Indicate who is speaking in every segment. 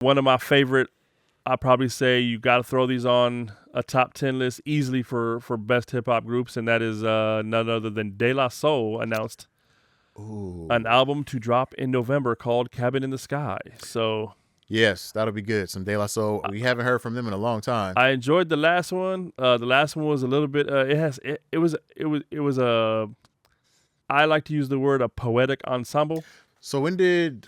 Speaker 1: One of my favorite, I probably say you got to throw these on a top 10 list easily for best hip hop groups, and that is none other than De La Soul announced an album to drop in November called Cabin in the Sky. So
Speaker 2: yes, that'll be good. Some De La Soul. We haven't heard from them in a long time.
Speaker 1: I enjoyed the last one. The last one was a little bit. It was a. I like to use the word a poetic ensemble.
Speaker 2: So when did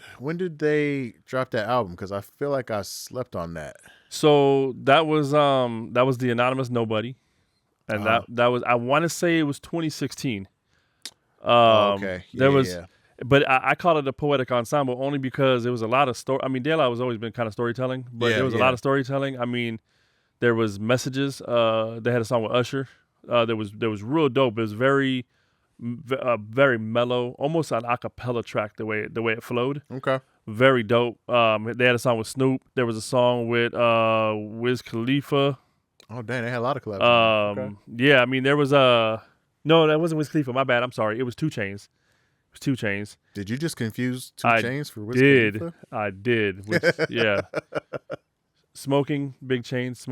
Speaker 2: they drop that album? Because I feel like I slept on that.
Speaker 1: So that was the Anonymous Nobody, and that was, I want to say it was 2016.
Speaker 2: Okay.
Speaker 1: But I call it a poetic ensemble only because there was a lot of story. I mean, De La was always been kind of storytelling, but there was a lot of storytelling. I mean, there was messages. They had a song with Usher. There was real dope. It was very mellow, almost an a cappella track the way it flowed.
Speaker 2: Okay.
Speaker 1: Very dope. They had a song with Snoop. There was a song with Wiz Khalifa.
Speaker 2: Oh dang, they had a lot of collabs. Okay.
Speaker 1: Yeah, I mean there was no, that wasn't Wiz Khalifa. My bad. I'm sorry. It was 2 Chainz. It was 2 Chainz.
Speaker 2: Did you just confuse 2 Chainz for Wiz Khalifa?
Speaker 1: I did. Yeah. Smoking Big Chains.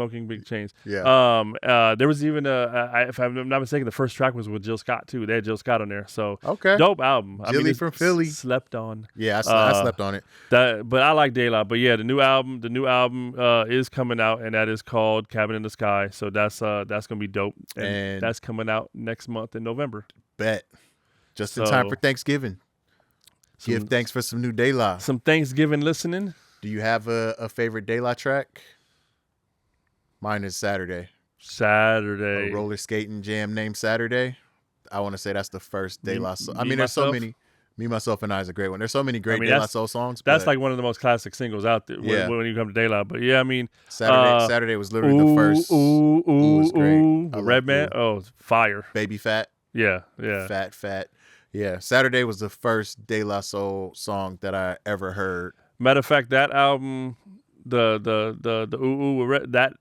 Speaker 1: Yeah. There was even if I'm not mistaken, the first track was with Jill Scott too. They had Jill Scott on there. So
Speaker 2: okay,
Speaker 1: dope album.
Speaker 2: Jilly from Philly.
Speaker 1: Slept on.
Speaker 2: Yeah, I slept on it.
Speaker 1: But I like De La. But yeah, the new album is coming out, and that is called Cabin in the Sky. So that's gonna be dope, and that's coming out next month in November.
Speaker 2: Bet. Just in time for Thanksgiving. Give thanks for some new De La.
Speaker 1: Some Thanksgiving listening.
Speaker 2: Do you have a favorite De La track? Mine is Saturday. A roller skating jam named Saturday. I want to say that's the first De La Soul. I mean, there's so many. Me, Myself, and I is a great one. There's so many great De La Soul songs.
Speaker 1: That's like one of the most classic singles out there when you come to De La. But yeah, I mean,
Speaker 2: Saturday was literally the first. Ooh was great.
Speaker 1: Redman. Oh, fire.
Speaker 2: Baby Fat.
Speaker 1: Yeah.
Speaker 2: Fat. Yeah, Saturday was the first De La Soul song that I ever heard.
Speaker 1: Matter of fact, that album, the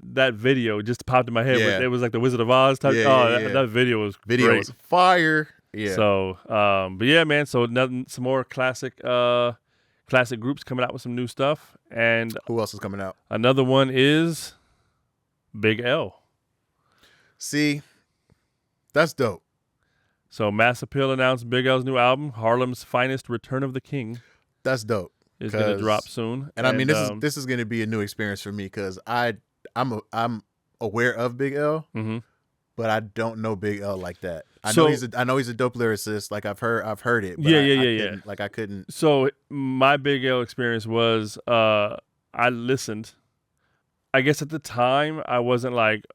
Speaker 1: that video just popped in my head.
Speaker 2: Yeah.
Speaker 1: It was like the Wizard of Oz type. That video was great.
Speaker 2: Was fire. Yeah.
Speaker 1: So, but yeah, man. So some more classic groups coming out with some new stuff. And
Speaker 2: who else is coming out?
Speaker 1: Another one is Big L.
Speaker 2: See, that's dope.
Speaker 1: So Mass Appeal announced Big L's new album, Harlem's Finest: Return of the King.
Speaker 2: That's dope.
Speaker 1: It's going to drop soon.
Speaker 2: And I mean, this is going to be a new experience for me because I'm aware of Big L, but I don't know Big L like that. I know he's a dope lyricist. Like I've heard it. But
Speaker 1: yeah.
Speaker 2: Like I couldn't.
Speaker 1: So my Big L experience was I listened. I guess at the time I wasn't like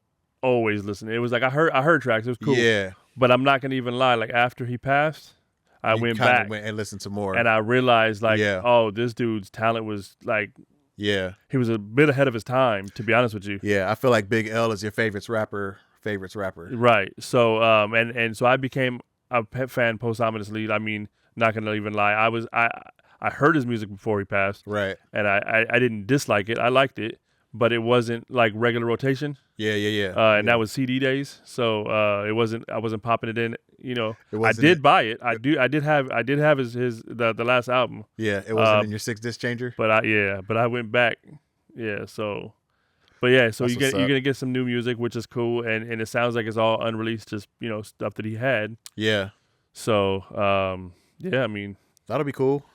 Speaker 1: always listening. It was like I heard tracks. It was cool.
Speaker 2: Yeah.
Speaker 1: But I'm not going to even lie. Like after he passed, I went back
Speaker 2: and listened to more,
Speaker 1: and I realized oh, this dude's talent was like, he was a bit ahead of his time, to be honest with you.
Speaker 2: Yeah, I feel like Big L is your favorite rapper.
Speaker 1: Right. So and so I became a fan posthumously. I mean, not gonna even lie. I heard his music before he passed.
Speaker 2: Right.
Speaker 1: And I didn't dislike it. I liked it, but it wasn't like regular rotation.
Speaker 2: Yeah.
Speaker 1: And that was CD days, so I wasn't popping it in. You know, I did buy it. I did have the last album.
Speaker 2: Yeah, it wasn't in your 6-disc changer.
Speaker 1: But I went back. Yeah, so. But yeah, so you're gonna get some new music, which is cool, and it sounds like it's all unreleased, just stuff that he had.
Speaker 2: Yeah. So
Speaker 1: I mean
Speaker 2: that'll be cool.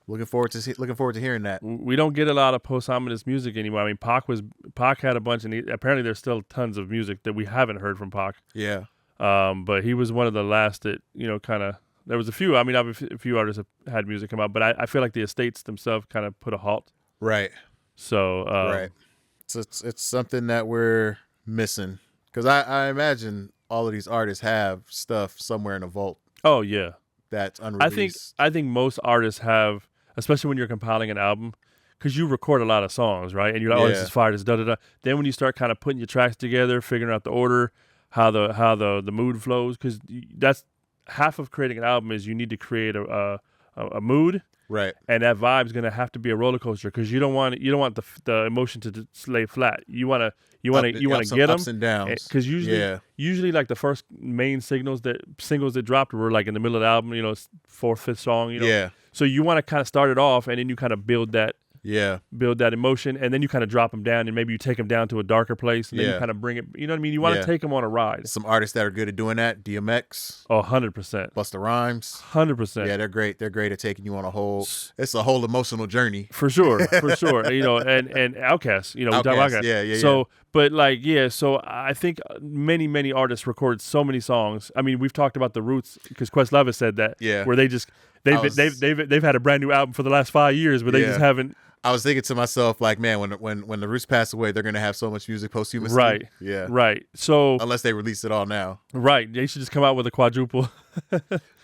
Speaker 2: Looking forward to hearing that.
Speaker 1: We don't get a lot of posthumous music anymore. I mean, Pac had a bunch, and apparently there's still tons of music that we haven't heard from Pac.
Speaker 2: Yeah.
Speaker 1: But he was one of the last that kind of. There was a few. I mean, a few artists have had music come out, but I feel like the estates themselves kind of put a halt.
Speaker 2: Right.
Speaker 1: So.
Speaker 2: Right. So it's something that we're missing because I imagine all of these artists have stuff somewhere in a vault.
Speaker 1: Oh yeah.
Speaker 2: That's unreleased.
Speaker 1: I think most artists have, especially when you're compiling an album, because you record a lot of songs, right? And you're like, oh, this is fire, this da-da-da. Then when you start kind of putting your tracks together, figuring out the order, how the mood flows, because that's half of creating an album is you need to create a mood.
Speaker 2: Right.
Speaker 1: And that vibe's going to have to be a roller coaster because you don't want the emotion to lay flat. You want to get them
Speaker 2: ups and downs.
Speaker 1: Because usually like the first main singles that dropped were like in the middle of the album, 4th, 5th song,
Speaker 2: Yeah.
Speaker 1: So you want to kind of start it off and then you kind of build that build that emotion, and then you kind of drop them down, and maybe you take them down to a darker place, and then you kind of bring it. You know what I mean? You want to take them on a ride.
Speaker 2: Some artists that are good at doing that: DMX.
Speaker 1: Oh, 100%.
Speaker 2: Busta Rhymes.
Speaker 1: 100%.
Speaker 2: Yeah, they're great. They're great at taking you on a whole. It's a whole emotional journey.
Speaker 1: For sure. You know, and Outkast. You know, we talk about Outkast.
Speaker 2: Yeah.
Speaker 1: So, but like, so I think many artists record so many songs. I mean, we've talked about the Roots because Questlove has said that.
Speaker 2: Yeah.
Speaker 1: Where they've had a brand new album for the last 5 years, but they just haven't.
Speaker 2: I was thinking to myself, like, man, when the Roots pass away, they're gonna have so much music posthumously.
Speaker 1: Right.
Speaker 2: Yeah.
Speaker 1: Right. So
Speaker 2: unless they release it all now.
Speaker 1: Right. They should just come out with a quadruple.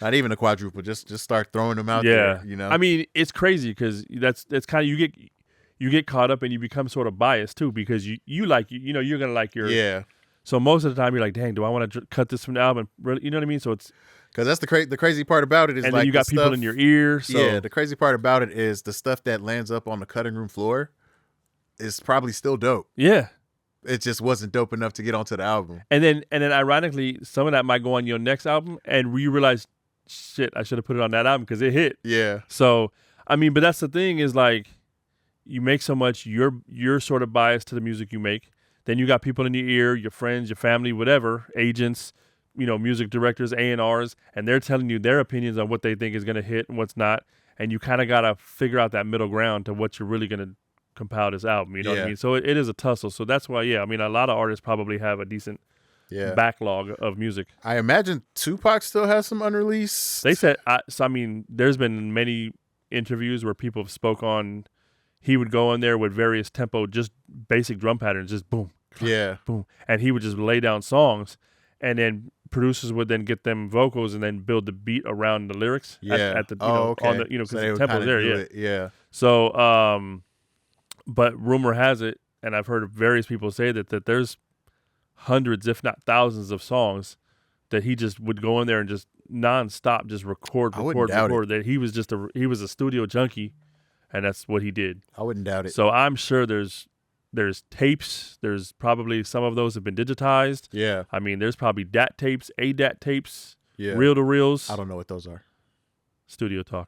Speaker 2: Not even a quadruple. Just start throwing them out there. You know.
Speaker 1: I mean, it's crazy because that's kind of you get caught up and you become sort of biased too because you're gonna like your So most of the time you're like, dang, do I want to cut this from the album? You know what I mean? So it's.
Speaker 2: Because that's the crazy part about it is,
Speaker 1: and
Speaker 2: like,
Speaker 1: then you got people in your ear. So.
Speaker 2: Yeah, the crazy part about it is the stuff that lands up on the cutting room floor is probably still dope.
Speaker 1: Yeah,
Speaker 2: it just wasn't dope enough to get onto the album.
Speaker 1: And then ironically, some of that might go on your next album, and you realize, shit, I should have put it on that album because it hit.
Speaker 2: Yeah.
Speaker 1: So I mean, but that's the thing is like, you make so much, you're sort of biased to the music you make. Then you got people in your ear, your friends, your family, whatever, agents. You know, music directors, A&Rs, and they're telling you their opinions on what they think is going to hit and what's not, and you kind of got to figure out that middle ground to what you're really going to compile this album, you know what I mean? So it is a tussle. So that's why, I mean, a lot of artists probably have a decent backlog of music.
Speaker 2: I imagine Tupac still has some unreleased.
Speaker 1: They said, I mean, there's been many interviews where people have spoke on, he would go in there with various tempo, just basic drum patterns, just boom, boom, and he would just lay down songs, and then producers would then get them vocals and then build the beat around the lyrics at the on the because the tempo's there.
Speaker 2: Yeah.
Speaker 1: So but rumor has it, and I've heard various people say that there's hundreds, if not thousands, of songs that he just would go in there and just nonstop just record. That he was he was a studio junkie, and that's what he did.
Speaker 2: I wouldn't doubt it.
Speaker 1: So I'm sure there's tapes. There's probably some of those have been digitized.
Speaker 2: Yeah.
Speaker 1: I mean, there's probably DAT tapes, ADAT tapes, reel to reels.
Speaker 2: I don't know what those are.
Speaker 1: Studio talk.